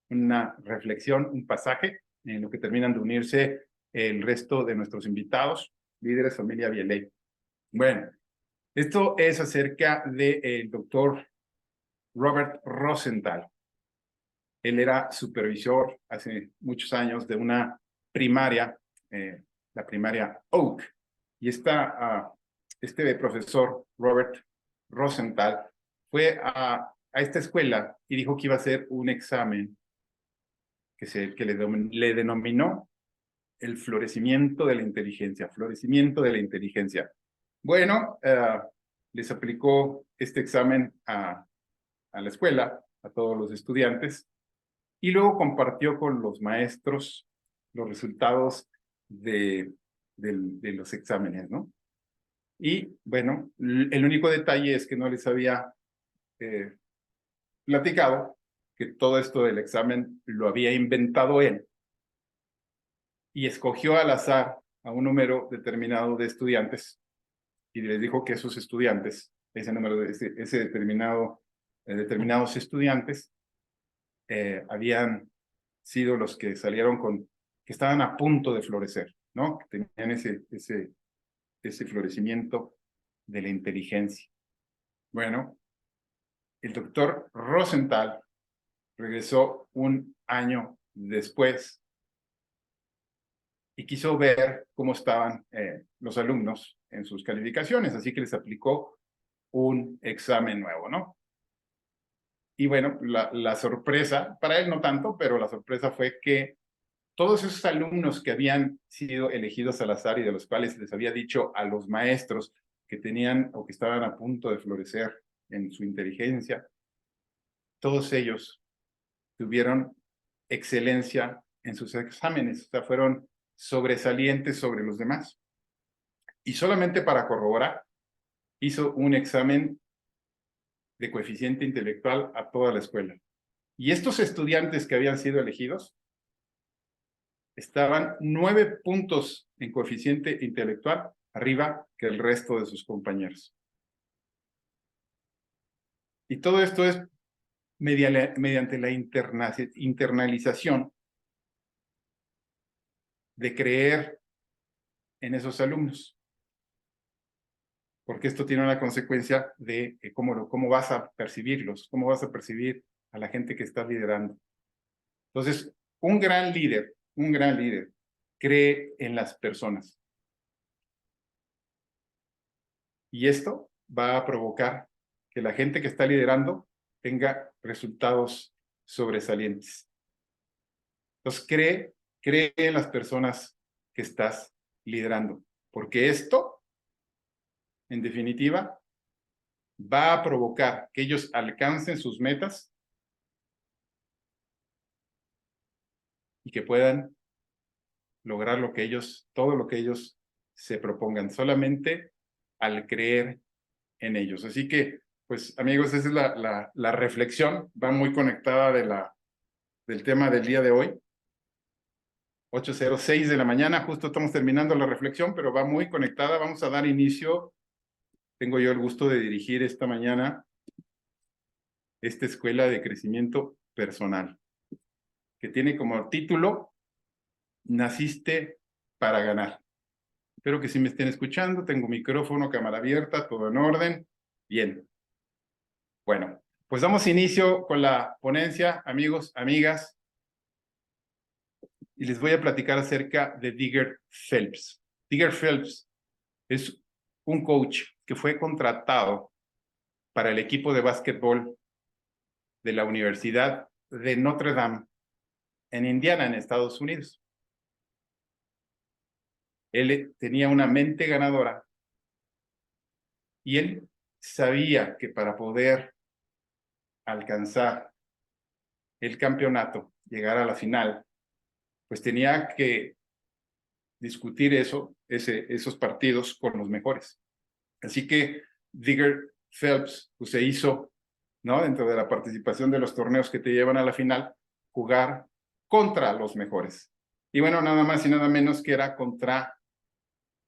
una reflexión, un pasaje en lo que terminan de unirse el resto de nuestros invitados, líderes, familia Vialey. Bueno, esto es acerca del doctor Robert Rosenthal. Él era supervisor hace muchos años de una primaria, la primaria Oak. Y este profesor, Robert Rosenthal, fue a esta escuela y dijo que iba a hacer un examen que le denominó el florecimiento de la inteligencia, florecimiento de la inteligencia. Bueno, les aplicó este examen a la escuela, a todos los estudiantes, y luego compartió con los maestros los resultados de los exámenes, ¿no? Y bueno, el único detalle es que no les había platicado que todo esto del examen lo había inventado él y escogió al azar a un número determinado de estudiantes y les dijo que esos estudiantes, ese número de ese determinados estudiantes, habían sido los que salieron que estaban a punto de florecer, ¿no? Que tenían ese florecimiento de la inteligencia. Bueno, el doctor Rosenthal regresó un año después y quiso ver cómo estaban los alumnos en sus calificaciones, así que les aplicó un examen nuevo, ¿no? Y bueno, la sorpresa, para él no tanto, pero la sorpresa fue que todos esos alumnos que habían sido elegidos al azar y de los cuales les había dicho a los maestros que tenían o que estaban a punto de florecer en su inteligencia, todos ellos tuvieron excelencia en sus exámenes, o sea, fueron sobresalientes sobre los demás. Y solamente para corroborar, hizo un examen de coeficiente intelectual a toda la escuela. Y estos estudiantes que habían sido elegidos estaban 9 puntos en coeficiente intelectual arriba que el resto de sus compañeros. Y todo esto es mediante la internalización de creer en esos alumnos. Porque esto tiene una consecuencia de cómo vas a percibirlos, cómo vas a percibir a la gente que estás liderando. Entonces, un gran líder cree en las personas. Y esto va a provocar que la gente que está liderando tenga resultados sobresalientes. Entonces, cree en las personas que estás liderando, porque esto, en definitiva, va a provocar que ellos alcancen sus metas y que puedan lograr todo lo que ellos se propongan, solamente al creer en ellos. Así que, pues, amigos, esa es la reflexión, va muy conectada del tema del día de hoy. 8:06 de la mañana, justo estamos terminando la reflexión, pero va muy conectada. Vamos a dar inicio. Tengo yo el gusto de dirigir esta mañana esta escuela de crecimiento personal, que tiene como título Naciste para ganar. Espero que sí me estén escuchando. Tengo micrófono, cámara abierta, todo en orden. Bien. Bueno, pues damos inicio con la ponencia, amigos, amigas. Y les voy a platicar acerca de Digger Phelps. Digger Phelps es un coach que fue contratado para el equipo de básquetbol de la Universidad de Notre Dame en Indiana, en Estados Unidos. Él tenía una mente ganadora y él sabía que para poder alcanzar el campeonato, llegar a la final, pues tenía que discutir esos partidos con los mejores. Así que Digger Phelps pues, se hizo, ¿no? Dentro de la participación de los torneos que te llevan a la final, jugar contra los mejores. Y bueno, nada más y nada menos que era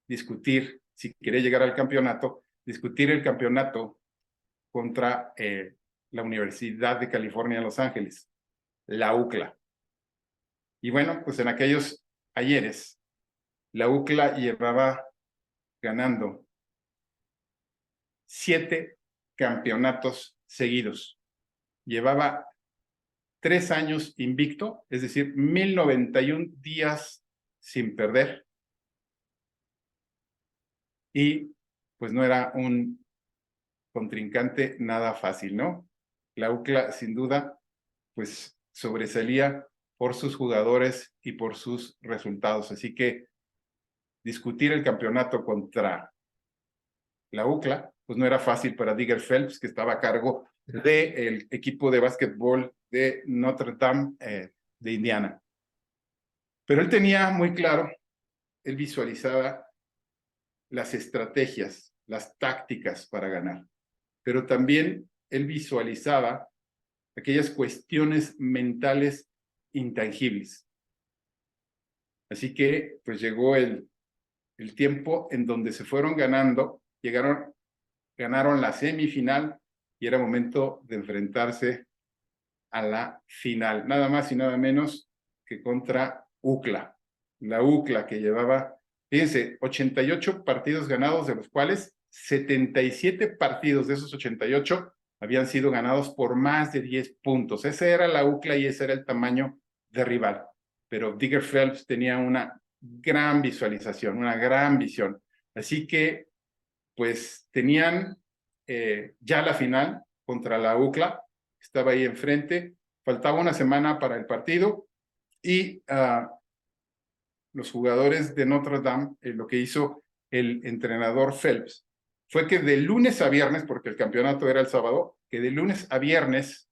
discutir, si quería llegar al campeonato, discutir el campeonato contra la Universidad de California en Los Ángeles. la UCLA. Y bueno, pues en aquellos ayeres, la UCLA llevaba ganando 7 campeonatos seguidos. Llevaba 3 años invicto, es decir, 1091 días sin perder. Y pues no era un contrincante nada fácil, ¿no? La UCLA, sin duda, pues sobresalía por sus jugadores y por sus resultados. Así que discutir el campeonato contra la UCLA, pues no era fácil para Digger Phelps, que estaba a cargo del equipo de básquetbol de Notre Dame de Indiana. Pero él tenía muy claro, él visualizaba las estrategias, las tácticas para ganar, pero también él visualizaba aquellas cuestiones mentales intangibles. Así que pues llegó el tiempo en donde se fueron ganando, ganaron la semifinal y era momento de enfrentarse a la final, nada más y nada menos que contra UCLA. La UCLA que llevaba, fíjense, 88 partidos ganados, de los cuales 77 partidos de esos 88 habían sido ganados por más de 10 puntos. Esa era la UCLA y ese era el tamaño de rival. Pero Digger Phelps tenía una gran visualización, una gran visión. Así que, pues, tenían ya la final contra la UCLA, estaba ahí enfrente, faltaba una semana para el partido y los jugadores de Notre Dame, lo que hizo el entrenador Phelps, fue que de lunes a viernes, porque el campeonato era el sábado, que de lunes a viernes,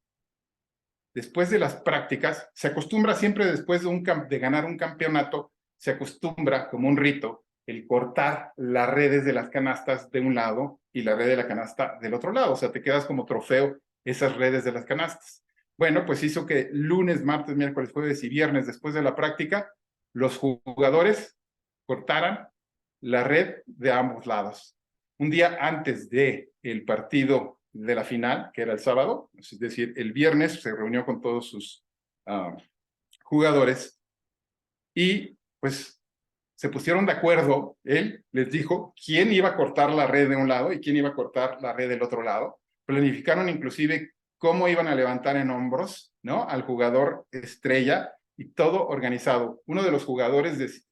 después de las prácticas, se acostumbra siempre después de ganar un campeonato, se acostumbra como un rito el cortar las redes de las canastas de un lado y la red de la canasta del otro lado. O sea, te quedas como trofeo esas redes de las canastas. Bueno, pues hizo que lunes, martes, miércoles, jueves y viernes, después de la práctica, los jugadores cortaran la red de ambos lados. Un día antes del partido de la final, que era el sábado, es decir, el viernes se reunió con todos sus jugadores y pues se pusieron de acuerdo. Él les dijo quién iba a cortar la red de un lado y quién iba a cortar la red del otro lado. Planificaron inclusive cómo iban a levantar en hombros, ¿no?, al jugador estrella, y todo organizado. Uno de los jugadores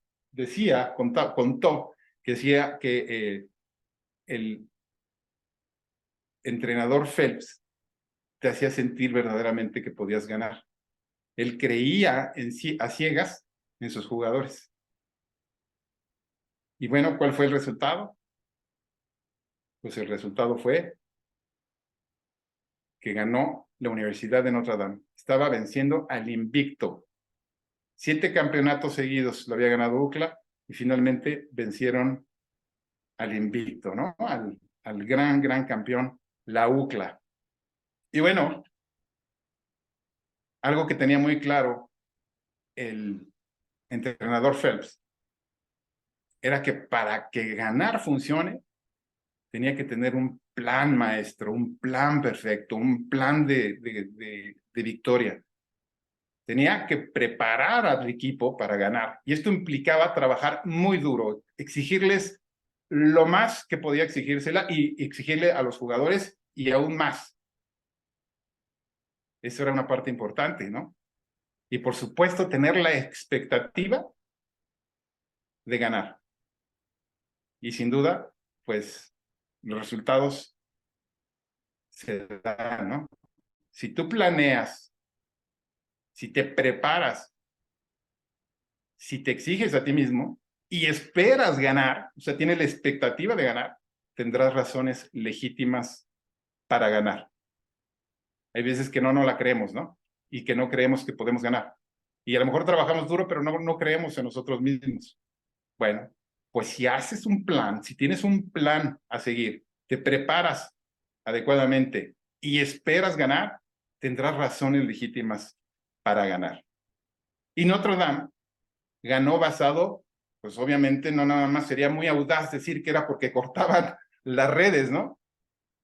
contó que decía que el entrenador Phelps te hacía sentir verdaderamente que podías ganar. Él creía a ciegas en sus jugadores. Y bueno, ¿cuál fue el resultado? Pues el resultado fue que ganó la Universidad de Notre Dame. Estaba venciendo al invicto. 7 campeonatos seguidos lo había ganado UCLA y finalmente vencieron al invicto, ¿no? Al gran campeón, la UCLA. Y bueno, algo que tenía muy claro el entrenador Phelps era que para que ganar funcione, tenía que tener un plan maestro, un plan perfecto, un plan de victoria. Tenía que preparar al equipo para ganar. Y esto implicaba trabajar muy duro, exigirles lo más que podía exigírsela y exigirle a los jugadores y aún más. Eso era una parte importante, ¿no? Y por supuesto, tener la expectativa de ganar. Y sin duda, pues los resultados se dan, ¿no? Si tú planeas, si te preparas, si te exiges a ti mismo y esperas ganar, o sea, tienes la expectativa de ganar, tendrás razones legítimas para ganar. Hay veces que no la creemos, ¿no? Y que no creemos que podemos ganar. Y a lo mejor trabajamos duro, pero no creemos en nosotros mismos. Bueno, pues si haces un plan, si tienes un plan a seguir, te preparas adecuadamente y esperas ganar, tendrás razones legítimas para ganar. Y Notre Dame ganó basado, pues obviamente no nada más, sería muy audaz decir que era porque cortaban las redes, ¿no?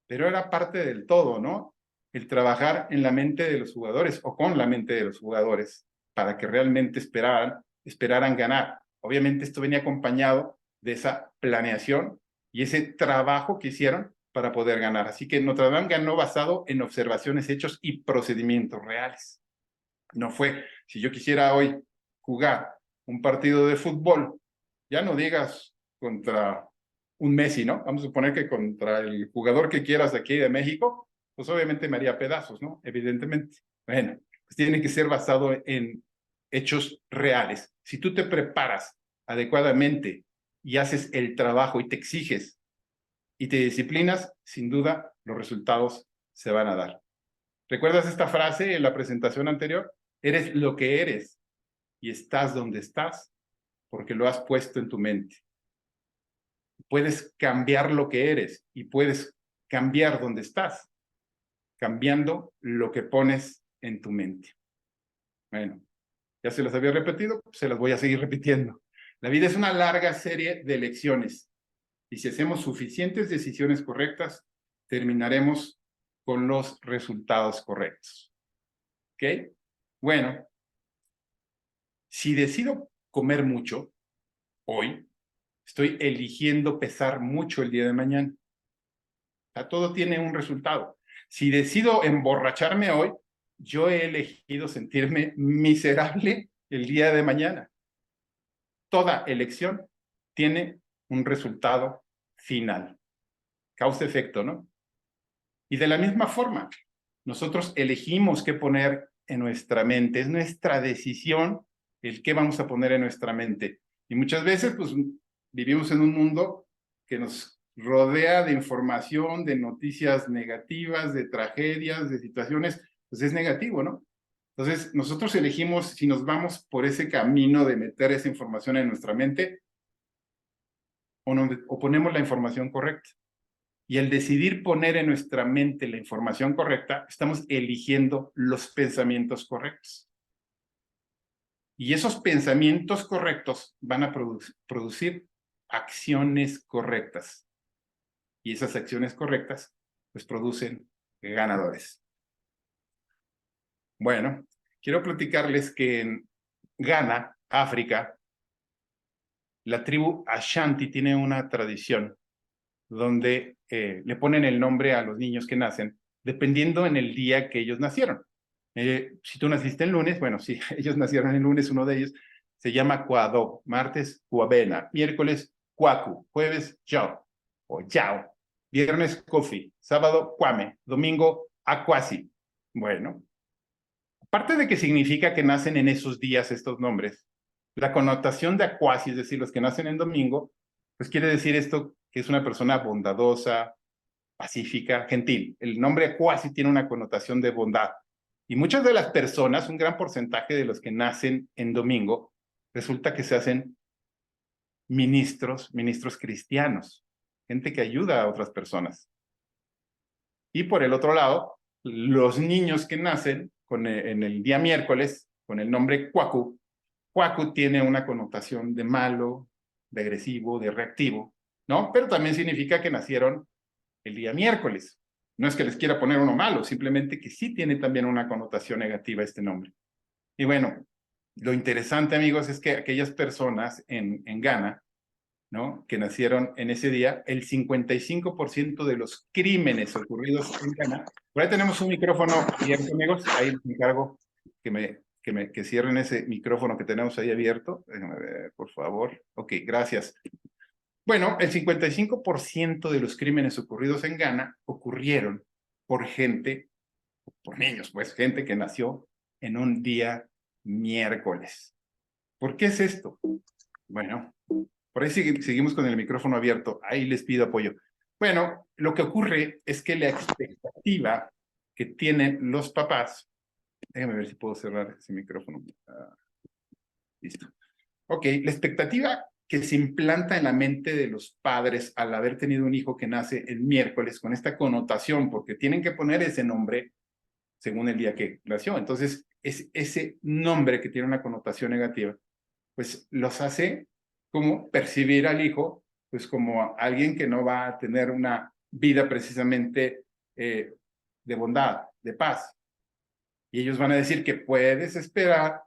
Pero era parte del todo, ¿no? el trabajar en la mente de los jugadores o con la mente de los jugadores para que realmente esperaran ganar. Obviamente esto venía acompañado de esa planeación y ese trabajo que hicieron para poder ganar. Así que Notre Dame ganó basado en observaciones, hechos y procedimientos reales. No fue, si yo quisiera hoy jugar un partido de fútbol, ya no digas contra un Messi, ¿no? Vamos a suponer que contra el jugador que quieras de aquí de México, pues obviamente me haría pedazos, ¿no? Evidentemente. Bueno, pues tiene que ser basado en hechos reales. Si tú te preparas adecuadamente y haces el trabajo y te exiges y te disciplinas, sin duda los resultados se van a dar. ¿Recuerdas esta frase en la presentación anterior? Eres lo que eres y estás donde estás porque lo has puesto en tu mente. Puedes cambiar lo que eres y puedes cambiar donde estás, cambiando lo que pones en tu mente. Bueno, ya se las había repetido, se las voy a seguir repitiendo. La vida es una larga serie de elecciones y si hacemos suficientes decisiones correctas, terminaremos con los resultados correctos. ¿Ok? Bueno, si decido comer mucho hoy, estoy eligiendo pesar mucho el día de mañana. O sea, todo tiene un resultado. Si decido emborracharme hoy, yo he elegido sentirme miserable el día de mañana. Toda elección tiene un resultado final. Causa-efecto, ¿no? Y de la misma forma, nosotros elegimos qué poner en nuestra mente. Es nuestra decisión el qué vamos a poner en nuestra mente. Y muchas veces, pues, vivimos en un mundo que nos rodea de información, de noticias negativas, de tragedias, de situaciones, pues es negativo, ¿no? Entonces, nosotros elegimos si nos vamos por ese camino de meter esa información en nuestra mente o ponemos la información correcta. Y al decidir poner en nuestra mente la información correcta, estamos eligiendo los pensamientos correctos. Y esos pensamientos correctos van a producir acciones correctas. Y esas acciones correctas, pues producen ganadores. Bueno, quiero platicarles que en Ghana, África, la tribu Ashanti tiene una tradición donde le ponen el nombre a los niños que nacen, dependiendo en el día que ellos nacieron. Si tú naciste el lunes, bueno, si ellos nacieron el lunes, uno de ellos se llama Cuado, martes Cuabena, miércoles Cuacu, jueves Yao o Yao, viernes Kofi, sábado Kwame, domingo Akwasi. Bueno, aparte de que significa que nacen en esos días estos nombres, la connotación de Akwasi, es decir, los que nacen en domingo, pues quiere decir esto que es una persona bondadosa, pacífica, gentil. El nombre Akwasi tiene una connotación de bondad. Y muchas de las personas, un gran porcentaje de los que nacen en domingo, resulta que se hacen ministros cristianos, gente que ayuda a otras personas. Y por el otro lado, los niños que nacen en el día miércoles, con el nombre Kwaku, Kwaku tiene una connotación de malo, de agresivo, de reactivo, ¿no? Pero también significa que nacieron el día miércoles. No es que les quiera poner uno malo, simplemente que sí tiene también una connotación negativa este nombre. Y bueno, lo interesante, amigos, es que aquellas personas en Ghana, ¿no?, que nacieron en ese día, el 55% de los crímenes ocurridos en Ghana. Por ahí tenemos un micrófono abierto, amigos. Ahí les encargo que cierren ese micrófono que tenemos ahí abierto. Déjame ver, por favor. Ok, gracias. Bueno, el 55% de los crímenes ocurridos en Ghana ocurrieron por niños, pues gente que nació en un día miércoles. ¿Por qué es esto? Bueno, por ahí seguimos con el micrófono abierto. Ahí les pido apoyo. Bueno, lo que ocurre es que la expectativa que tienen los papás, déjame ver si puedo cerrar ese micrófono. Listo. Ok, la expectativa que se implanta en la mente de los padres al haber tenido un hijo que nace el miércoles con esta connotación, porque tienen que poner ese nombre según el día que nació. Entonces, ese nombre que tiene una connotación negativa, pues los hace como percibir al hijo, pues como alguien que no va a tener una vida precisamente de bondad, de paz. Y ellos van a decir que puedes esperar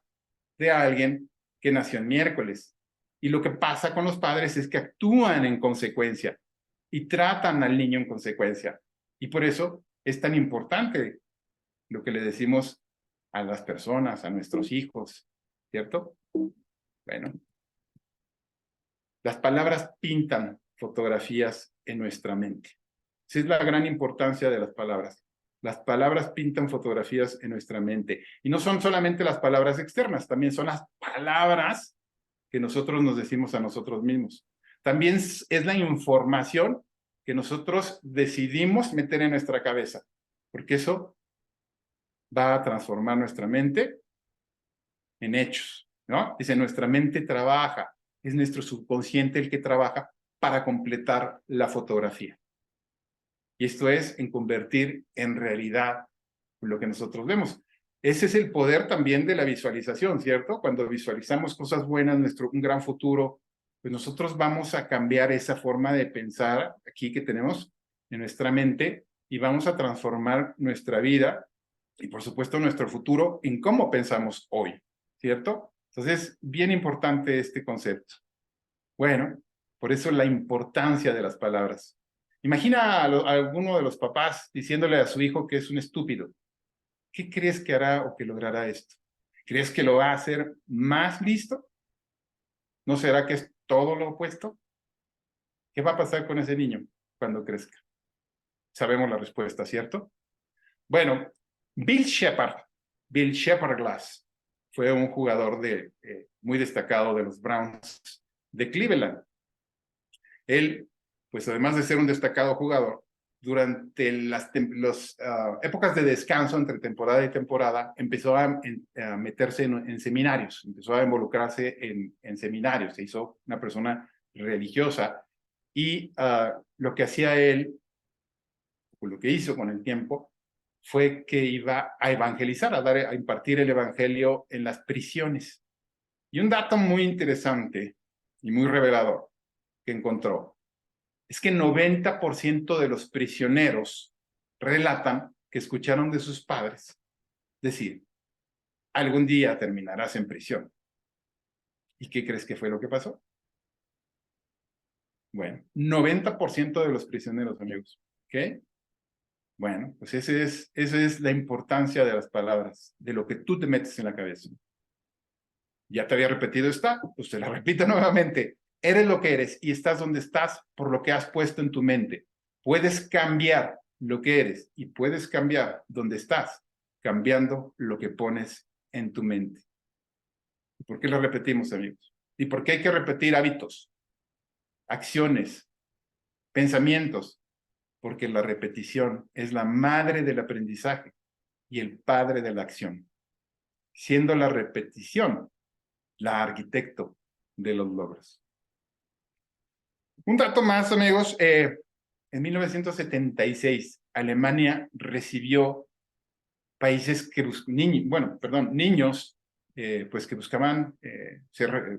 de alguien que nació en miércoles. Y lo que pasa con los padres es que actúan en consecuencia y tratan al niño en consecuencia. Y por eso es tan importante lo que le decimos a las personas, a nuestros hijos, ¿cierto? Bueno, las palabras pintan fotografías en nuestra mente. Esa es la gran importancia de las palabras. Las palabras pintan fotografías en nuestra mente. Y no son solamente las palabras externas, también son las palabras que nosotros nos decimos a nosotros mismos. También es la información que nosotros decidimos meter en nuestra cabeza, porque eso va a transformar nuestra mente en hechos, ¿no? Dice, nuestra mente trabaja, es nuestro subconsciente el que trabaja para completar la fotografía. Y esto es en convertir en realidad lo que nosotros vemos. Ese es el poder también de la visualización, ¿cierto? Cuando visualizamos cosas buenas, un gran futuro, pues nosotros vamos a cambiar esa forma de pensar aquí que tenemos en nuestra mente y vamos a transformar nuestra vida y por supuesto nuestro futuro en cómo pensamos hoy, ¿cierto? Entonces, bien importante este concepto. Bueno, por eso la importancia de las palabras. Imagina a alguno de los papás diciéndole a su hijo que es un estúpido. ¿Qué crees que hará o que logrará esto? ¿Crees que lo va a hacer más listo? ¿No será que es todo lo opuesto? ¿Qué va a pasar con ese niño cuando crezca? Sabemos la respuesta, ¿cierto? Bueno, Bill Shepard Glass, fue un jugador muy destacado de los Browns de Cleveland. Él, pues además de ser un destacado jugador, durante las épocas de descanso entre temporada y temporada, empezó a meterse en seminarios, empezó a involucrarse en seminarios, se hizo una persona religiosa y lo que hacía él, o lo que hizo con el tiempo, fue que iba a evangelizar, a impartir el evangelio en las prisiones. Y un dato muy interesante y muy revelador que encontró es que 90% de los prisioneros relatan que escucharon de sus padres decir, algún día terminarás en prisión. ¿Y qué crees que fue lo que pasó? Bueno, 90% de los prisioneros, amigos. ¿Ok? Bueno, pues esa es la importancia de las palabras, de lo que tú te metes en la cabeza. Ya te había repetido esta, pues te la repito nuevamente. Eres lo que eres y estás donde estás por lo que has puesto en tu mente. Puedes cambiar lo que eres y puedes cambiar donde estás, cambiando lo que pones en tu mente. ¿Y por qué lo repetimos, amigos? ¿Y por qué hay que repetir hábitos, acciones, pensamientos? Porque la repetición es la madre del aprendizaje y el padre de la acción, siendo la repetición la arquitecto de los logros. Un dato más, amigos. En 1976, Alemania recibió niños pues que buscaban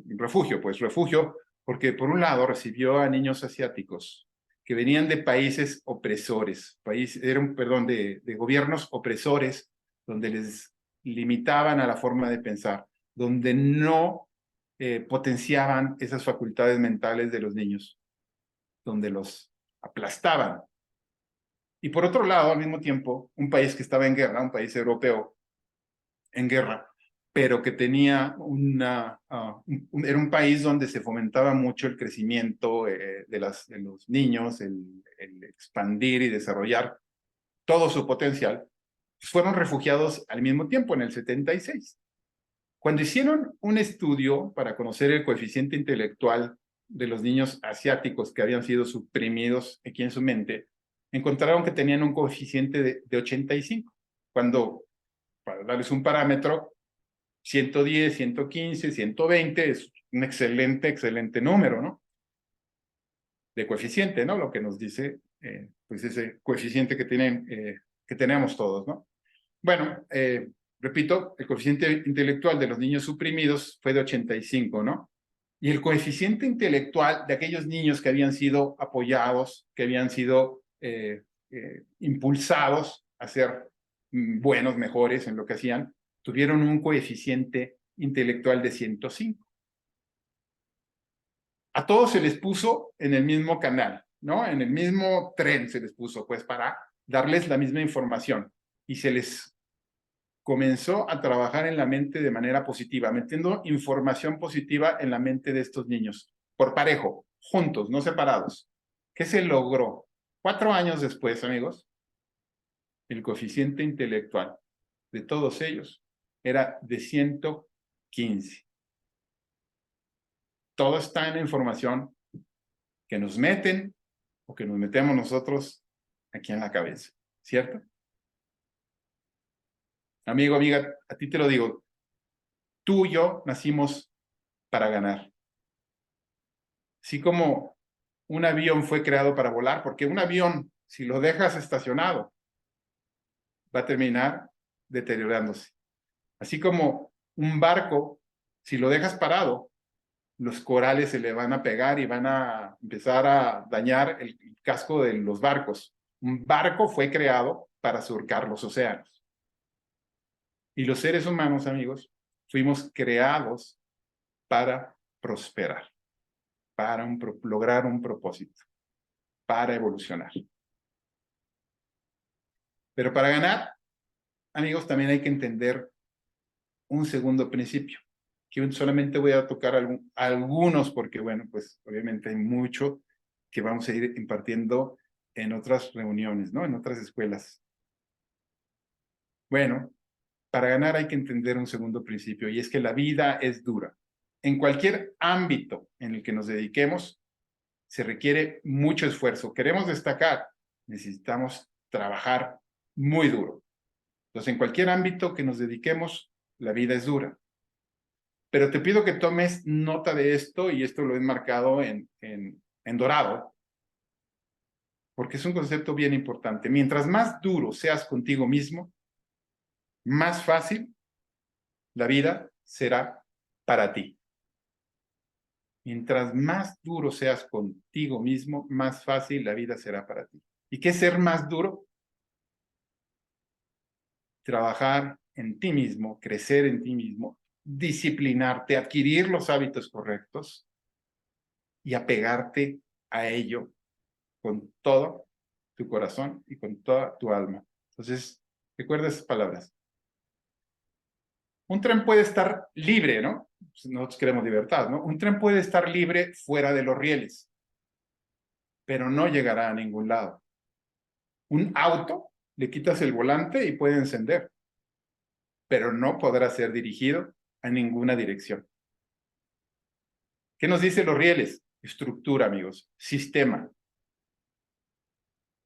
refugio, porque por un lado recibió a niños asiáticos que venían de países opresores, de gobiernos opresores, donde les limitaban a la forma de pensar, donde no potenciaban esas facultades mentales de los niños, donde los aplastaban. Y por otro lado, al mismo tiempo, un país que estaba en guerra, un país europeo en guerra, pero que tenía era un país donde se fomentaba mucho el crecimiento de los niños, el expandir y desarrollar todo su potencial, fueron refugiados al mismo tiempo en el 76. Cuando hicieron un estudio para conocer el coeficiente intelectual de los niños asiáticos que habían sido suprimidos aquí en su mente, encontraron que tenían un coeficiente de 85, cuando, para darles un parámetro, 110, 115, 120 es un excelente número, ¿no? De coeficiente, ¿no? Lo que nos dice, pues ese coeficiente que tenemos todos, ¿no? Bueno, repito, el coeficiente intelectual de los niños suprimidos fue de 85, ¿no? Y el coeficiente intelectual de aquellos niños que habían sido apoyados, que habían sido impulsados a ser buenos, mejores en lo que hacían, tuvieron un coeficiente intelectual de 105. A todos se les puso en el mismo canal, ¿no? En el mismo tren se les puso, pues, para darles la misma información. Y se les comenzó a trabajar en la mente de manera positiva, metiendo información positiva en la mente de estos niños, por parejo, juntos, no separados. ¿Qué se logró? 4 años después, amigos, el coeficiente intelectual de todos ellos era de 115. Todo está en la información que nos meten o que nos metemos nosotros aquí en la cabeza, ¿cierto? Amigo, amiga, a ti te lo digo, tú y yo nacimos para ganar. Así como un avión fue creado para volar, porque un avión, si lo dejas estacionado, va a terminar deteriorándose. Así como un barco, si lo dejas parado, los corales se le van a pegar y van a empezar a dañar el casco de los barcos. Un barco fue creado para surcar los océanos. Y los seres humanos, amigos, fuimos creados para prosperar, para lograr un propósito, para evolucionar. Pero para ganar, amigos, también hay que entender un segundo principio, que solamente voy a tocar algunos porque, bueno, pues obviamente hay mucho que vamos a ir impartiendo en otras reuniones, ¿no? En otras escuelas. Bueno, para ganar hay que entender un segundo principio, y es que la vida es dura. En cualquier ámbito en el que nos dediquemos, se requiere mucho esfuerzo. Queremos destacar, necesitamos trabajar muy duro. Entonces, en cualquier ámbito que nos dediquemos, la vida es dura. Pero te pido que tomes nota de esto, y esto lo he marcado en dorado, porque es un concepto bien importante. Mientras más duro seas contigo mismo, más fácil la vida será para ti. Mientras más duro seas contigo mismo, más fácil la vida será para ti. ¿Y qué es ser más duro? Trabajar en ti mismo, crecer en ti mismo, disciplinarte, adquirir los hábitos correctos y apegarte a ello con todo tu corazón y con toda tu alma. Entonces, recuerda esas palabras. Un tren puede estar libre, ¿no? Nosotros queremos libertad, ¿no? Un tren puede estar libre fuera de los rieles, pero no llegará a ningún lado. Un auto, le quitas el volante y puede encender, pero no podrá ser dirigido a ninguna dirección. ¿Qué nos dicen los rieles? Estructura, amigos, sistema.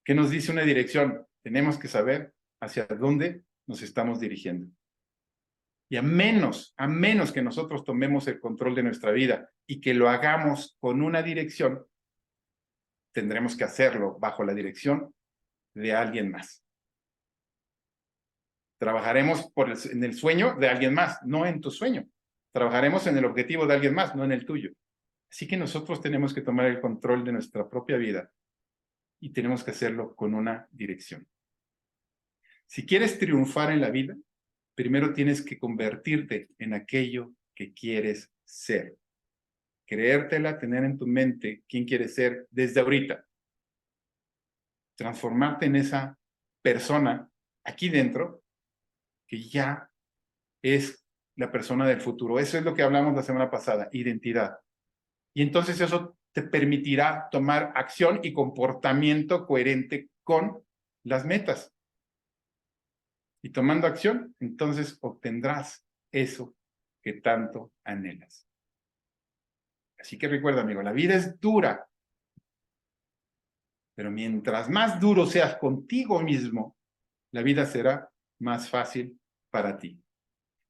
¿Qué nos dice una dirección? Tenemos que saber hacia dónde nos estamos dirigiendo. Y a menos que nosotros tomemos el control de nuestra vida y que lo hagamos con una dirección, tendremos que hacerlo bajo la dirección de alguien más. Trabajaremos en el sueño de alguien más, no en tu sueño. Trabajaremos en el objetivo de alguien más, no en el tuyo. Así que nosotros tenemos que tomar el control de nuestra propia vida y tenemos que hacerlo con una dirección. Si quieres triunfar en la vida, primero tienes que convertirte en aquello que quieres ser. Creértela, tener en tu mente quién quieres ser desde ahorita. Transformarte en esa persona aquí dentro que ya es la persona del futuro. Eso es lo que hablamos la semana pasada, identidad. Y entonces eso te permitirá tomar acción y comportamiento coherente con las metas. Y tomando acción, entonces obtendrás eso que tanto anhelas. Así que recuerda, amigo, la vida es dura, pero mientras más duro seas contigo mismo, la vida será más fácil para ti.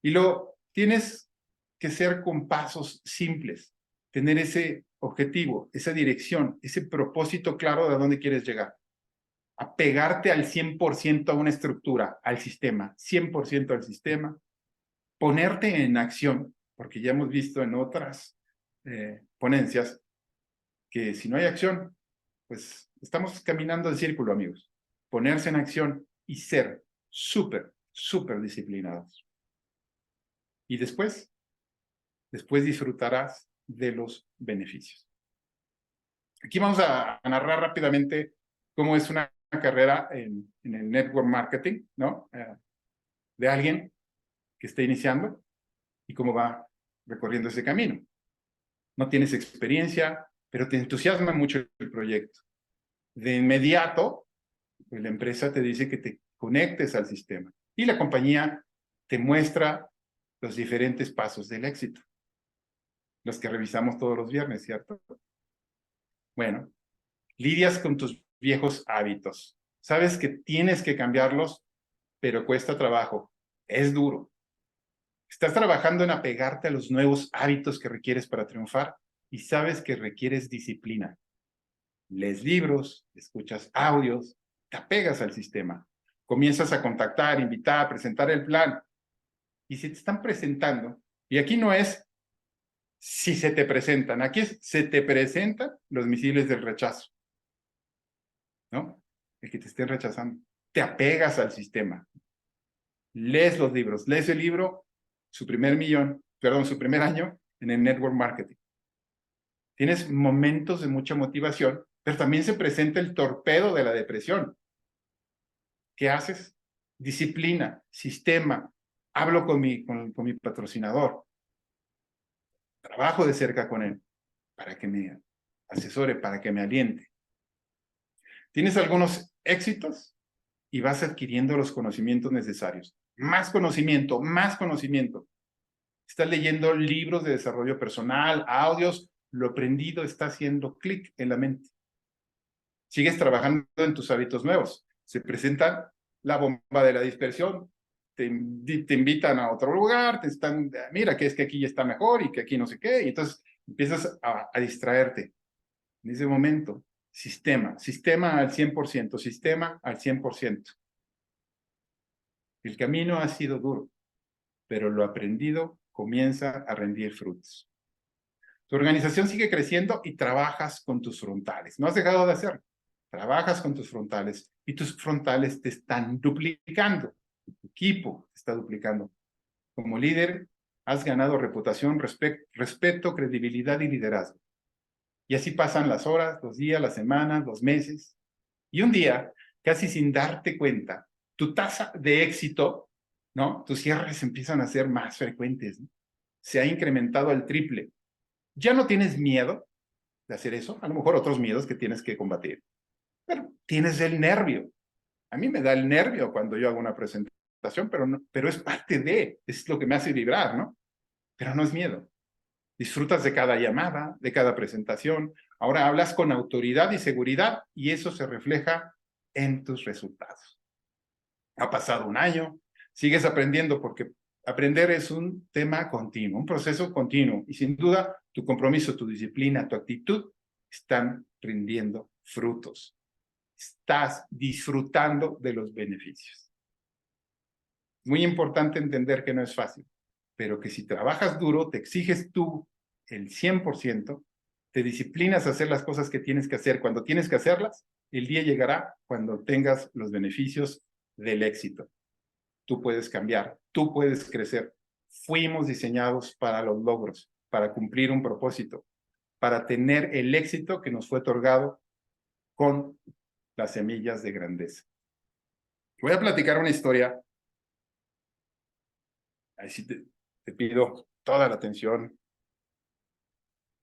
Y lo tienes que ser con pasos simples, tener ese objetivo, esa dirección, ese propósito claro de a dónde quieres llegar. Apegarte al 100% a una estructura, al sistema, 100% al sistema, ponerte en acción, porque ya hemos visto en otras ponencias que si no hay acción, pues estamos caminando en círculo, amigos. Ponerse en acción y ser súper disciplinados. Y después disfrutarás de los beneficios. Aquí vamos a narrar rápidamente cómo es una carrera en el network marketing, ¿no? De alguien que está iniciando y cómo va recorriendo ese camino. No tienes experiencia, pero te entusiasma mucho el proyecto. De inmediato, pues la empresa te dice que te conectes al sistema y la compañía te muestra los diferentes pasos del éxito, los que revisamos todos los viernes, ¿cierto? Bueno, lidias con tus viejos hábitos. Sabes que tienes que cambiarlos, pero cuesta trabajo. Es duro. Estás trabajando en apegarte a los nuevos hábitos que requieres para triunfar y sabes que requieres disciplina. Lees libros, escuchas audios, te apegas al sistema. Comienzas a contactar, invitar, presentar el plan. Y si te están presentando, y aquí no es si se te presentan, aquí es se te presentan los misiles del rechazo, ¿no? El que te estén rechazando. Te apegas al sistema. Lees los libros. Lees el libro, su primer año en el network marketing. Tienes momentos de mucha motivación, pero también se presenta el torpedo de la depresión. ¿Qué haces? Disciplina, sistema. Hablo con mi patrocinador. Trabajo de cerca con él para que me asesore, para que me aliente. Tienes algunos éxitos y vas adquiriendo los conocimientos necesarios. Más conocimiento, más conocimiento. Estás leyendo libros de desarrollo personal, audios, lo aprendido está haciendo clic en la mente. Sigues trabajando en tus hábitos nuevos. Se presenta la bomba de la dispersión, te invitan a otro lugar, te están, mira, que es que aquí está mejor y que aquí no sé qué, y entonces empiezas a distraerte. En ese momento, sistema al 100%, sistema al 100%. El camino ha sido duro, pero lo aprendido comienza a rendir frutos. Tu organización sigue creciendo y trabajas con tus frontales. No has dejado de hacerlo. Trabajas con tus frontales y tus frontales te están duplicando. Tu equipo te está duplicando. Como líder, has ganado reputación, respeto, credibilidad y liderazgo. Y así pasan las horas, los días, las semanas, los meses. Y un día, casi sin darte cuenta, tu tasa de éxito, ¿no? Tus cierres empiezan a ser más frecuentes, ¿no? Se ha incrementado al triple. Ya no tienes miedo de hacer eso, a lo mejor otros miedos que tienes que combatir, pero tienes el nervio. A mí me da el nervio cuando yo hago una presentación, pero es parte es lo que me hace vibrar, ¿no? Pero no es miedo. Disfrutas de cada llamada, de cada presentación. Ahora hablas con autoridad y seguridad y eso se refleja en tus resultados. Ha pasado un año, sigues aprendiendo porque aprender es un tema continuo, un proceso continuo y sin duda tu compromiso, tu disciplina, tu actitud están rindiendo frutos. Estás disfrutando de los beneficios. Muy importante entender que no es fácil, pero que si trabajas duro, te exiges tú el 100%, te disciplinas a hacer las cosas que tienes que hacer cuando tienes que hacerlas, el día llegará cuando tengas los beneficios del éxito. Tú puedes cambiar, tú puedes crecer. Fuimos diseñados para los logros, para cumplir un propósito, para tener el éxito que nos fue otorgado con las semillas de grandeza. Voy a platicar una historia. Ahí sí te pido toda la atención.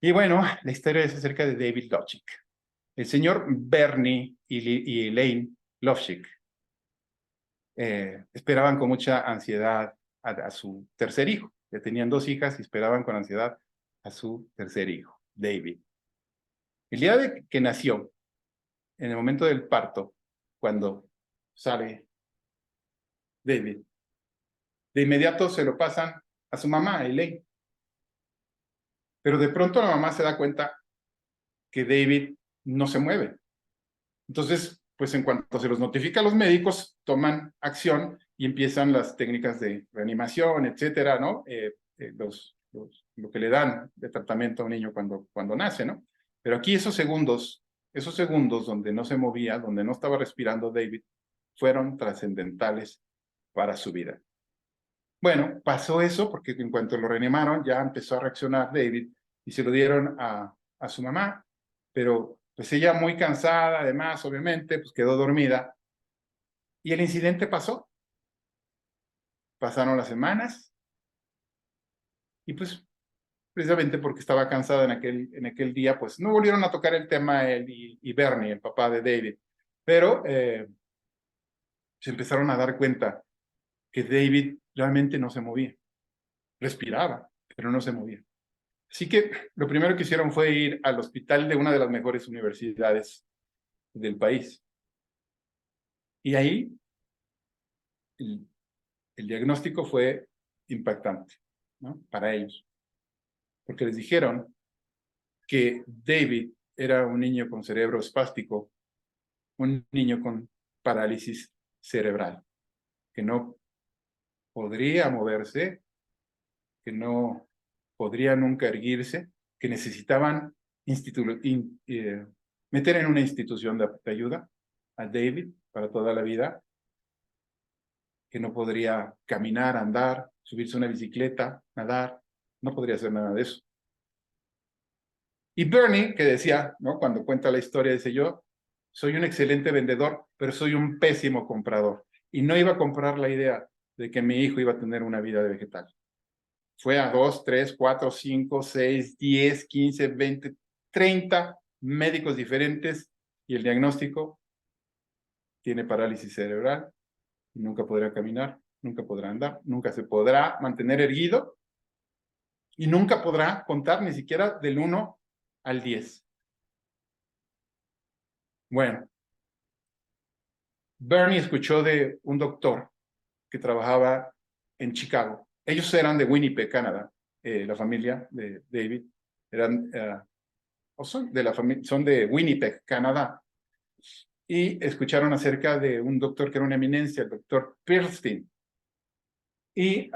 Y bueno, la historia es acerca de David Lofschick. El señor Bernie y Elaine Lofschick esperaban con mucha ansiedad a su tercer hijo. Ya tenían 2 hijas y esperaban con ansiedad a su tercer hijo, David. El día de que nació, en el momento del parto, cuando sale David, de inmediato se lo pasan a su mamá, Elaine. Pero de pronto la mamá se da cuenta que David no se mueve. Entonces, pues en cuanto se los notifica a los médicos, toman acción y empiezan las técnicas de reanimación, etcétera, ¿no? Lo que le dan de tratamiento a un niño cuando nace, ¿no? Pero aquí esos segundos donde no se movía, donde no estaba respirando David, fueron trascendentales para su vida. Bueno, pasó eso porque en cuanto lo reanimaron ya empezó a reaccionar David y se lo dieron a su mamá, pero pues ella muy cansada, además, obviamente, pues quedó dormida y el incidente pasó. Pasaron las semanas y pues precisamente porque estaba cansada en aquel día, pues no volvieron a tocar el tema él y Bernie, el papá de David, pero se empezaron a dar cuenta que David realmente no se movía, respiraba, pero no se movía. Así que lo primero que hicieron fue ir al hospital de una de las mejores universidades del país. Y ahí el, el diagnóstico fue impactante, ¿no? Para ellos, porque les dijeron que David era un niño con cerebro espástico, un niño con parálisis cerebral, que no podría moverse, que no podría nunca erguirse, que necesitaban meter en una institución de ayuda a David para toda la vida, que no podría caminar, andar, subirse a una bicicleta, nadar, no podría hacer nada de eso. Y Bernie, que decía, ¿no? Cuando cuenta la historia, dice yo, soy un excelente vendedor, pero soy un pésimo comprador. Y no iba a comprar la idea de que mi hijo iba a tener una vida de vegetal. Fue a 2, 3, 4, 5, 6, 10, 15, 20, 30 médicos diferentes y el diagnóstico: tiene parálisis cerebral, nunca podrá caminar, nunca podrá andar, nunca se podrá mantener erguido y nunca podrá contar ni siquiera del 1 al 10. Bueno, Bernie escuchó de un doctor que trabajaba en Chicago. Ellos eran de Winnipeg, Canadá, la familia de David. Eran, o son de la familia, son de Winnipeg, Canadá. Y escucharon acerca de un doctor que era una eminencia, el doctor Perlstein. Y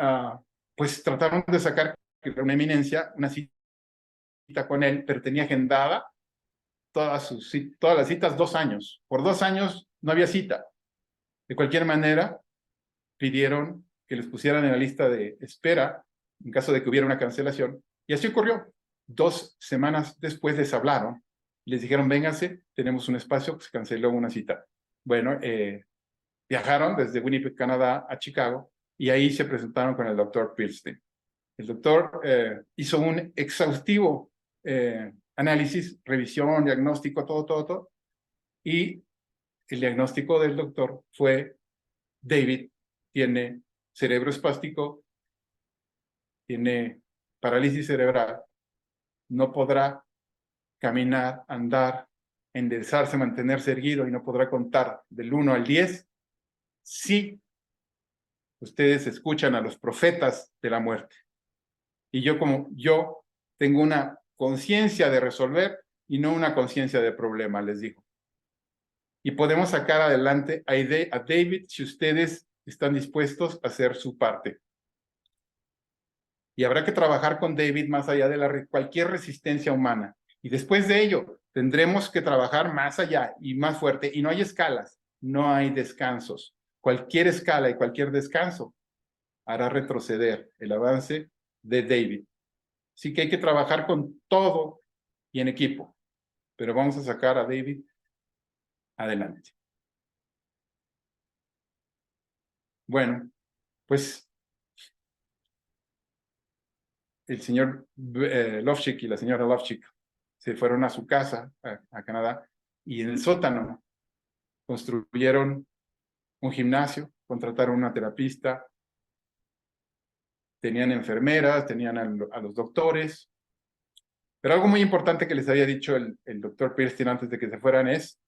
pues trataron de sacar, que era una eminencia, una cita con él, pero tenía agendada todas las citas 2 años. Por 2 años no había cita. De cualquier manera, pidieron que les pusieran en la lista de espera en caso de que hubiera una cancelación. Y así ocurrió. 2 semanas después les hablaron y les dijeron, vénganse, tenemos un espacio, se canceló una cita. Bueno, viajaron desde Winnipeg, Canadá, a Chicago, y ahí se presentaron con el doctor Pilstein. El doctor hizo un exhaustivo análisis, revisión, diagnóstico, todo, y el diagnóstico del doctor fue: David tiene cerebro espástico, tiene parálisis cerebral, no podrá caminar, andar, enderezarse, mantenerse erguido y no podrá contar del 1 al 10 si ustedes escuchan a los profetas de la muerte. Y yo tengo una conciencia de resolver y no una conciencia de problema, les dijo. Y podemos sacar adelante a David si ustedes están dispuestos a hacer su parte. Y habrá que trabajar con David más allá de cualquier resistencia humana. Y después de ello, tendremos que trabajar más allá y más fuerte. Y no hay escalas, no hay descansos. Cualquier escala y cualquier descanso hará retroceder el avance de David. Así que hay que trabajar con todo y en equipo. Pero vamos a sacar a David adelante. Bueno, pues el señor Lovchik y la señora Lovchik se fueron a su casa, a Canadá, y en el sótano construyeron un gimnasio, contrataron una terapista, tenían enfermeras, tenían a los doctores. Pero algo muy importante que les había dicho el doctor Pirstein antes de que se fueran es: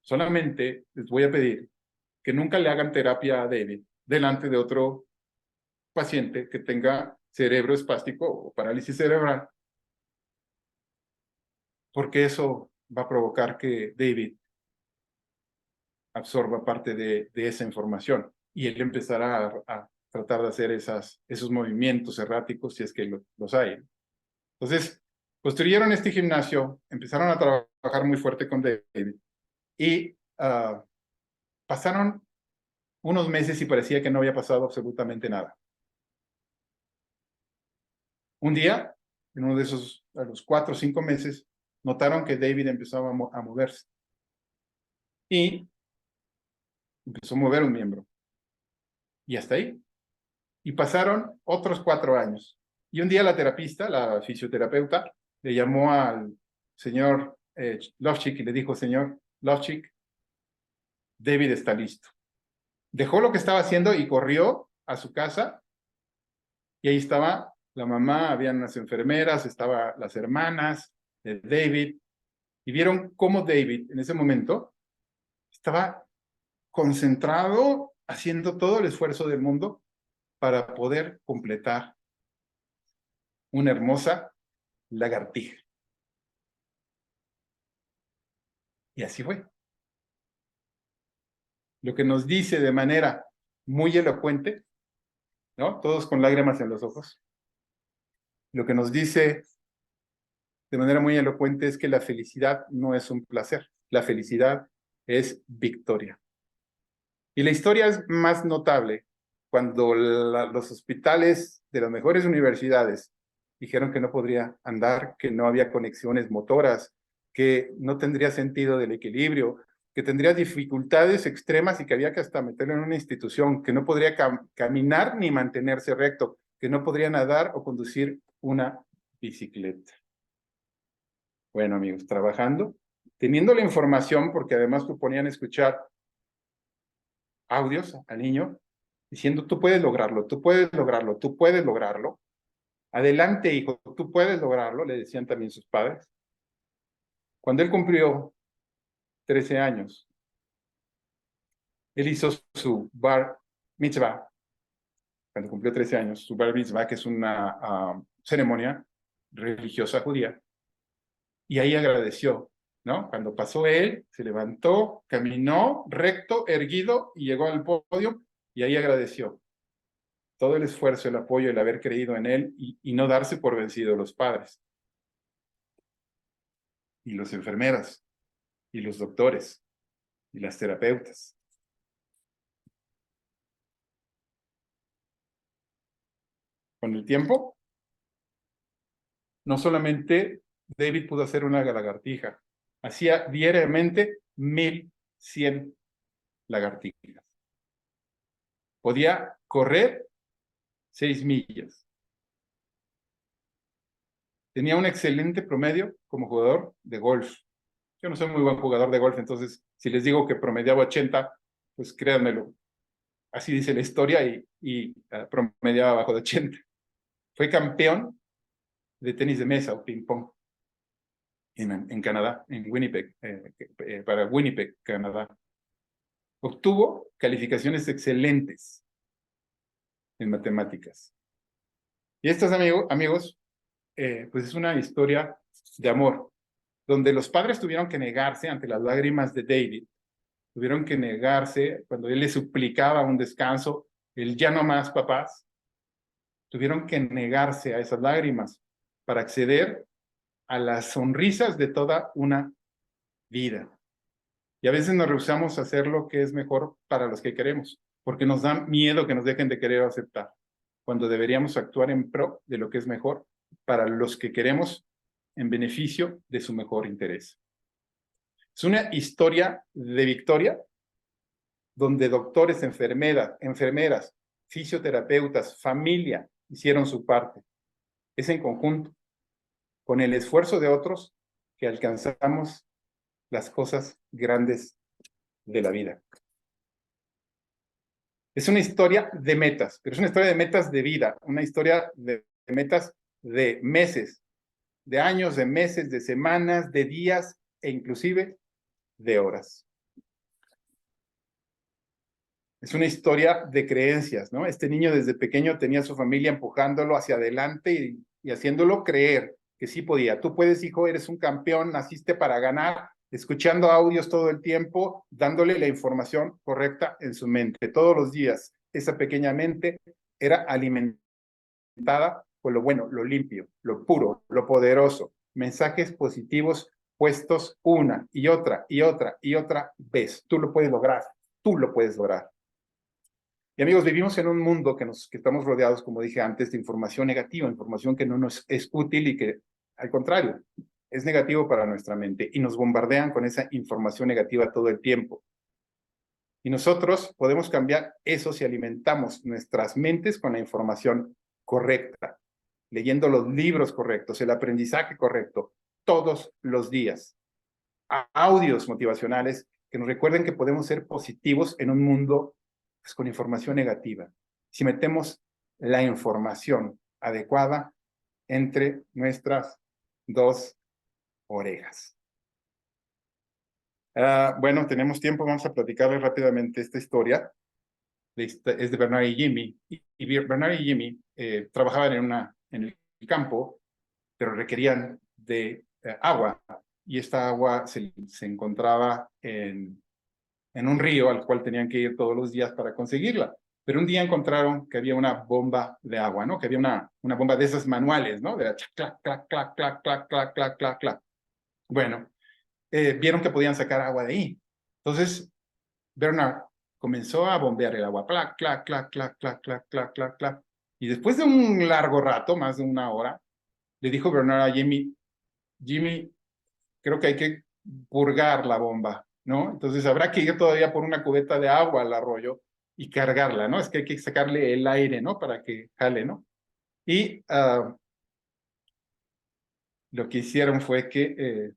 solamente les voy a pedir que nunca le hagan terapia a David delante de otro paciente que tenga cerebro espástico o parálisis cerebral, porque eso va a provocar que David absorba parte de esa información y él empezará a tratar de hacer esos movimientos erráticos si es que los hay. Entonces, construyeron este gimnasio, empezaron a trabajar muy fuerte con David y pasaron unos meses y parecía que no había pasado absolutamente nada. Un día, en uno de esos, a los 4 o 5 meses, notaron que David empezaba a moverse. Y empezó a mover un miembro. Y hasta ahí. Y pasaron otros 4 años. Y un día la terapista, la fisioterapeuta, le llamó al señor Lovchik y le dijo: señor Lovchik, David está listo. Dejó lo que estaba haciendo y corrió a su casa. Y ahí estaba la mamá, habían unas enfermeras, estaban las hermanas de David. Y vieron cómo David, en ese momento, estaba concentrado, haciendo todo el esfuerzo del mundo para poder completar una hermosa lagartija. Y así fue. Lo que nos dice de manera muy elocuente, ¿no? Todos con lágrimas en los ojos. Lo que nos dice de manera muy elocuente es que la felicidad no es un placer. La felicidad es victoria. Y la historia es más notable cuando los hospitales de las mejores universidades dijeron que no podría andar, que no había conexiones motoras, que no tendría sentido del equilibrio, que tendría dificultades extremas y que había que hasta meterlo en una institución, que no podría caminar ni mantenerse recto, que no podría nadar o conducir una bicicleta. Bueno, amigos, trabajando, teniendo la información, porque además proponían escuchar audios al niño diciendo: tú puedes lograrlo, tú puedes lograrlo, tú puedes lograrlo. Adelante, hijo, tú puedes lograrlo, le decían también sus padres. Cuando él cumplió 13 años, él hizo su bar mitzvah. Cuando cumplió 13 años, su bar mitzvah, que es una ceremonia religiosa judía, y ahí agradeció, ¿no? Cuando pasó él, se levantó, caminó recto, erguido, y llegó al podio, y ahí agradeció todo el esfuerzo, el apoyo, el haber creído en él y no darse por vencido los padres y las enfermeras y los doctores y las terapeutas. Con el tiempo, no solamente David pudo hacer una lagartija, hacía diariamente 1100 lagartijas. Podía correr 6 millas. Tenía un excelente promedio como jugador de golf. Yo no soy muy buen jugador de golf, entonces si les digo que promediaba 80, pues créanmelo, así dice la historia, y promediaba abajo de 80. Fue campeón de tenis de mesa o ping-pong en Canadá, en Winnipeg, para Winnipeg, Canadá. Obtuvo calificaciones excelentes en matemáticas. Y estos amigos, pues es una historia de amor, donde los padres tuvieron que negarse ante las lágrimas de David, tuvieron que negarse cuando él le suplicaba un descanso, el ya no más, papás, tuvieron que negarse a esas lágrimas para acceder a las sonrisas de toda una vida. Y a veces nos rehusamos a hacer lo que es mejor para los que queremos, porque nos da miedo que nos dejen de querer o aceptar, cuando deberíamos actuar en pro de lo que es mejor para los que queremos, en beneficio de su mejor interés. Es una historia de victoria donde doctores, enfermeras, fisioterapeutas, familia hicieron su parte. Es en conjunto, con el esfuerzo de otros, que alcanzamos las cosas grandes de la vida. Es una historia de metas, pero es una historia de metas de vida, una historia de metas de meses, de años, de meses, de semanas, de días e inclusive de horas. Es una historia de creencias, ¿no? Este niño desde pequeño tenía a su familia empujándolo hacia adelante y haciéndolo creer que sí podía. Tú puedes, hijo, eres un campeón, naciste para ganar, escuchando audios todo el tiempo, dándole la información correcta en su mente. Todos los días, esa pequeña mente era alimentada con lo bueno, lo limpio, lo puro, lo poderoso. Mensajes positivos puestos una y otra y otra y otra vez. Tú lo puedes lograr, tú lo puedes lograr. Y amigos, vivimos en un mundo que estamos rodeados, como dije antes, de información negativa, información que no nos es útil y que, al contrario, es negativo para nuestra mente. Y nos bombardean con esa información negativa todo el tiempo. Y nosotros podemos cambiar eso si alimentamos nuestras mentes con la información correcta, leyendo los libros correctos, el aprendizaje correcto, todos los días. Audios motivacionales que nos recuerden que podemos ser positivos en un mundo pues, con información negativa. Si metemos la información adecuada entre nuestras dos orejas. Bueno, tenemos tiempo, vamos a platicarles rápidamente esta historia. Es de Bernard y Jimmy. Y Bernard y Jimmy trabajaban en el campo, pero requerían de agua. Y esta agua se encontraba en un río al cual tenían que ir todos los días para conseguirla. Pero un día encontraron que había una bomba de agua, ¿no? Que había una bomba de esas manuales, ¿no? De la clac, clac, clac, clac, clac, clac, clac, clac, clac. Bueno, vieron que podían sacar agua de ahí. Entonces, Bernard comenzó a bombear el agua, clac, clac, clac, clac, clac, clac, clac, clac, clac. Y después de un largo rato, más de una hora, le dijo Bernard a Jimmy, Jimmy, creo que hay que purgar la bomba, ¿no? Entonces habrá que ir todavía por una cubeta de agua al arroyo y cargarla, ¿no? Es que hay que sacarle el aire, ¿no? Para que jale, ¿no? Y lo que hicieron fue que,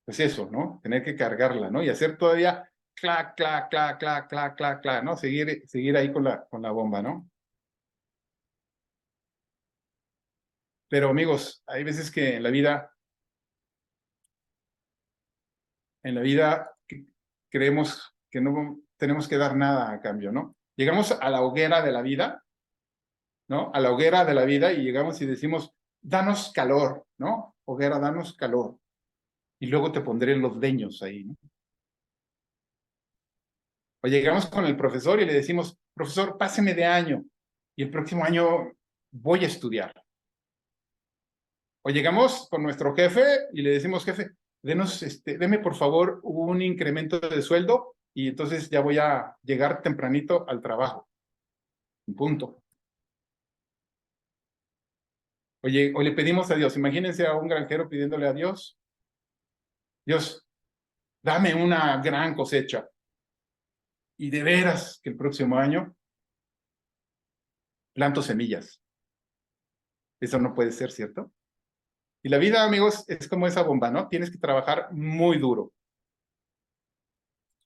pues eso, ¿no? Tener que cargarla, ¿no? Y hacer todavía clac, clac, clac, clac, clac, clac, clac, ¿no? Seguir ahí con la bomba, ¿no? Pero amigos, hay veces que en la vida creemos que no tenemos que dar nada a cambio, ¿no? Llegamos a la hoguera de la vida, ¿no? A la hoguera de la vida y llegamos y decimos, danos calor, ¿no? Hoguera, danos calor. Y luego te pondré los leños ahí, ¿no? O llegamos con el profesor y le decimos, profesor, páseme de año y el próximo año voy a estudiar. O llegamos con nuestro jefe y le decimos, jefe, deme por favor un incremento de sueldo y entonces ya voy a llegar tempranito al trabajo. Punto. Oye, o le pedimos a Dios, imagínense a un granjero pidiéndole a Dios, Dios, dame una gran cosecha. Y de veras que el próximo año planto semillas. Eso no puede ser, ¿cierto? Y la vida, amigos, es como esa bomba, ¿no? Tienes que trabajar muy duro.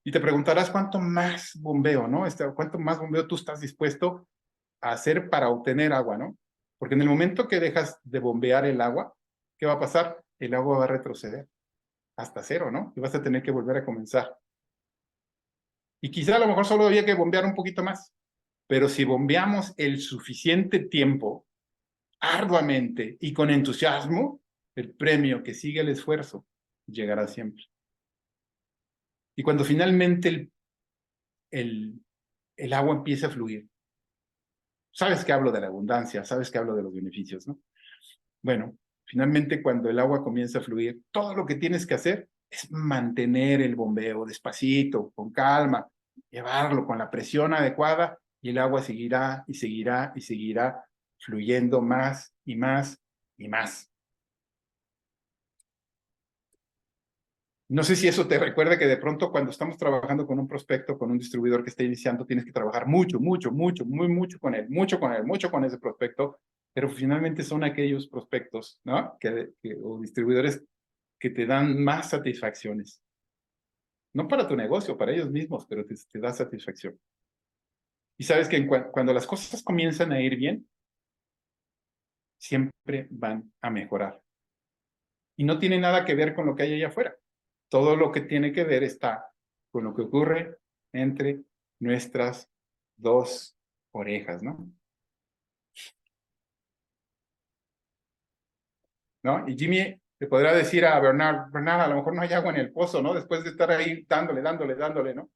Y te preguntarás cuánto más bombeo, ¿no? ¿Cuánto más bombeo tú estás dispuesto a hacer para obtener agua, ¿no? Porque en el momento que dejas de bombear el agua, ¿qué va a pasar? El agua va a retroceder hasta cero, ¿no? Y vas a tener que volver a comenzar. Y quizá a lo mejor solo había que bombear un poquito más. Pero si bombeamos el suficiente tiempo, arduamente y con entusiasmo, el premio que sigue el esfuerzo llegará siempre. Y cuando finalmente el agua empieza a fluir, sabes que hablo de la abundancia, sabes que hablo de los beneficios, ¿no? Bueno, finalmente cuando el agua comienza a fluir, todo lo que tienes que hacer es mantener el bombeo despacito, con calma, llevarlo con la presión adecuada y el agua seguirá y seguirá y seguirá fluyendo más y más y más. No sé si eso te recuerda que de pronto cuando estamos trabajando con un prospecto, con un distribuidor que está iniciando, tienes que trabajar mucho, mucho, mucho, muy mucho con él, mucho con él, mucho con ese prospecto, pero finalmente son aquellos prospectos, ¿no? O distribuidores que te dan más satisfacciones. No para tu negocio, para ellos mismos, pero te da satisfacción. Y sabes que cuando las cosas comienzan a ir bien, siempre van a mejorar. Y no tiene nada que ver con lo que hay allá afuera. Todo lo que tiene que ver está con lo que ocurre entre nuestras dos orejas, ¿no? ¿No? Y Jimmy le podrá decir a Bernard, Bernard, a lo mejor no hay agua en el pozo, ¿no? Después de estar ahí dándole, dándole, dándole, ¿no?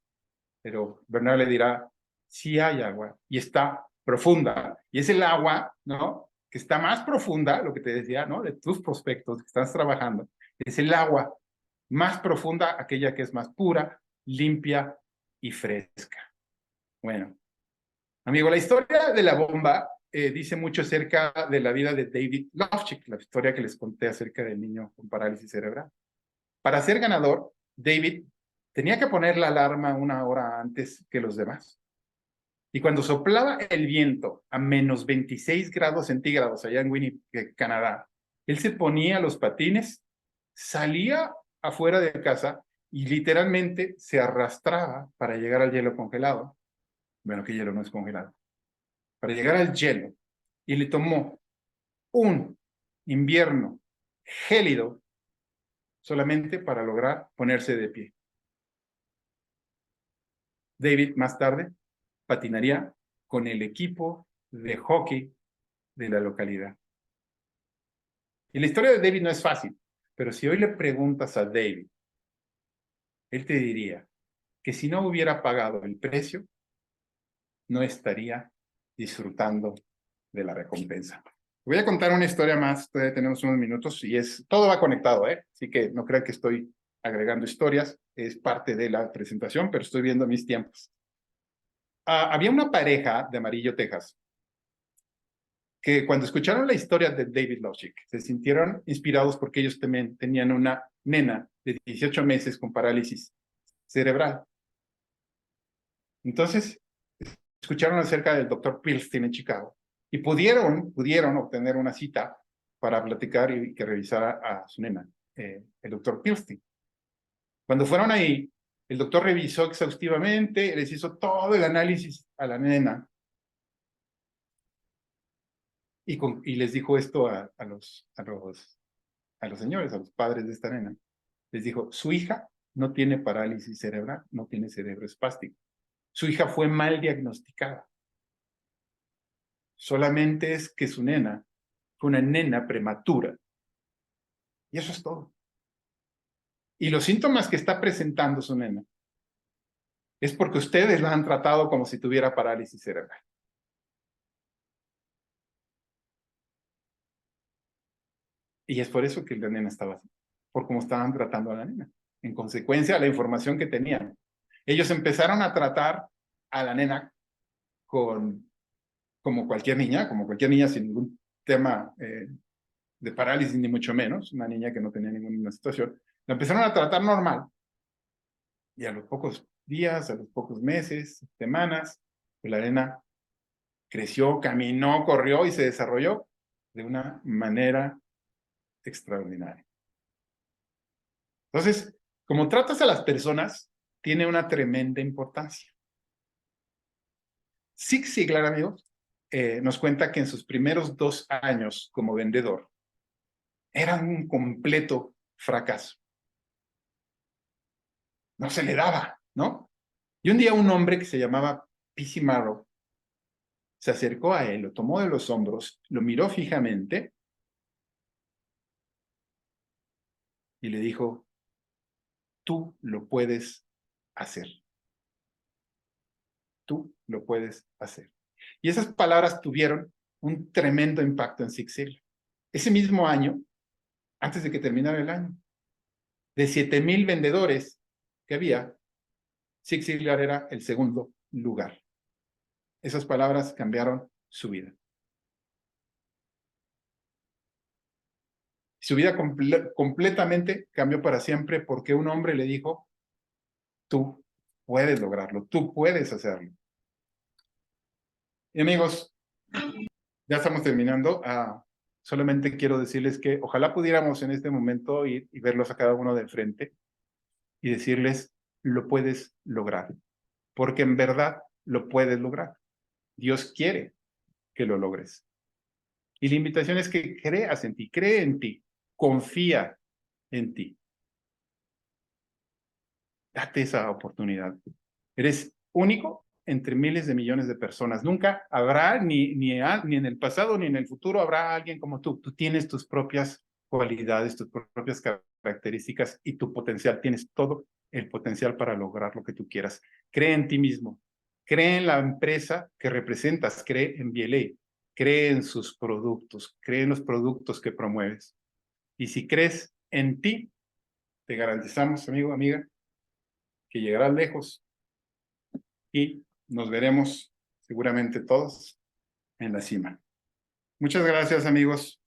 Pero Bernard le dirá, sí hay agua y está profunda. Y es el agua, ¿no? Que está más profunda, lo que te decía, ¿no? De tus prospectos que estás trabajando. Es el agua más profunda, aquella que es más pura, limpia y fresca. Bueno, Amigo, la historia de la bomba dice mucho acerca de la vida de David Lofchick, la historia que les conté acerca del niño con parálisis cerebral. Para ser ganador, David tenía que poner la alarma 1 hora antes que los demás. Y cuando soplaba el viento a menos 26 grados centígrados allá en Winnipeg, Canadá, él se ponía los patines, salía afuera de casa y literalmente se arrastraba para llegar al hielo congelado. Bueno, que hielo no es congelado. Para llegar al hielo. Y le tomó un invierno gélido solamente para lograr ponerse de pie. David más tarde patinaría con el equipo de hockey de la localidad. Y la historia de David no es fácil, pero si hoy le preguntas a David, él te diría que si no hubiera pagado el precio, no estaría disfrutando de la recompensa. Voy a contar una historia más, todavía tenemos unos minutos y todo va conectado, así que no crean que estoy agregando historias, es parte de la presentación, pero estoy viendo mis tiempos. Había una pareja de Amarillo, Texas, que cuando escucharon la historia de David Lofchick, se sintieron inspirados porque ellos también tenían una nena de 18 meses con parálisis cerebral. Entonces, escucharon acerca del doctor Pilstein en Chicago y pudieron obtener una cita para platicar y que revisara a su nena, el doctor Pilstein. Cuando fueron ahí, el doctor revisó exhaustivamente, les hizo todo el análisis a la nena y les dijo esto a los señores, a los padres de esta nena. Les dijo, su hija no tiene parálisis cerebral, no tiene cerebro espástico. Su hija fue mal diagnosticada. Solamente es que su nena fue una nena prematura. Y eso es todo. Y los síntomas que está presentando su nena es porque ustedes la han tratado como si tuviera parálisis cerebral. Y es por eso que la nena estaba así, por cómo estaban tratando a la nena. En consecuencia, la información que tenían. Ellos empezaron a tratar a la nena como cualquier niña sin ningún tema de parálisis, ni mucho menos, una niña que no tenía ninguna situación. La empezaron a tratar normal. Y a los pocos días, a los pocos meses, semanas, pues la nena creció, caminó, corrió y se desarrolló de una manera extraordinaria. Entonces, como tratas a las personas, tiene una tremenda importancia. Zig Ziglar, amigos, nos cuenta que en sus primeros 2 años como vendedor, era un completo fracaso. No se le daba, ¿no? Y un día un hombre que se llamaba P.C. Marrow se acercó a él, lo tomó de los hombros, lo miró fijamente y le dijo, tú lo puedes hacer. Tú lo puedes hacer. Y esas palabras tuvieron un tremendo impacto en Zig Ziglar. Ese mismo año, antes de que terminara el año, de 7,000 vendedores que había, Zig Ziglar era el segundo lugar. Esas palabras cambiaron su vida. Su vida completamente cambió para siempre porque un hombre le dijo, tú puedes lograrlo, tú puedes hacerlo. Y amigos, ya estamos terminando. Solamente quiero decirles que ojalá pudiéramos en este momento ir y verlos a cada uno de frente y decirles, lo puedes lograr, porque en verdad lo puedes lograr. Dios quiere que lo logres. Y la invitación es que creas en ti, cree en ti, confía en ti. Date esa oportunidad. Eres único entre miles de millones de personas. Nunca habrá, ni en el pasado ni en el futuro, habrá alguien como tú. Tú tienes tus propias cualidades, tus propias características y tu potencial. Tienes todo el potencial para lograr lo que tú quieras. Cree en ti mismo. Cree en la empresa que representas. Cree en BLA. Cree en sus productos. Cree en los productos que promueves. Y si crees en ti, te garantizamos, amigo, amiga, que llegarás lejos y nos veremos seguramente todos en la cima. Muchas gracias, amigos.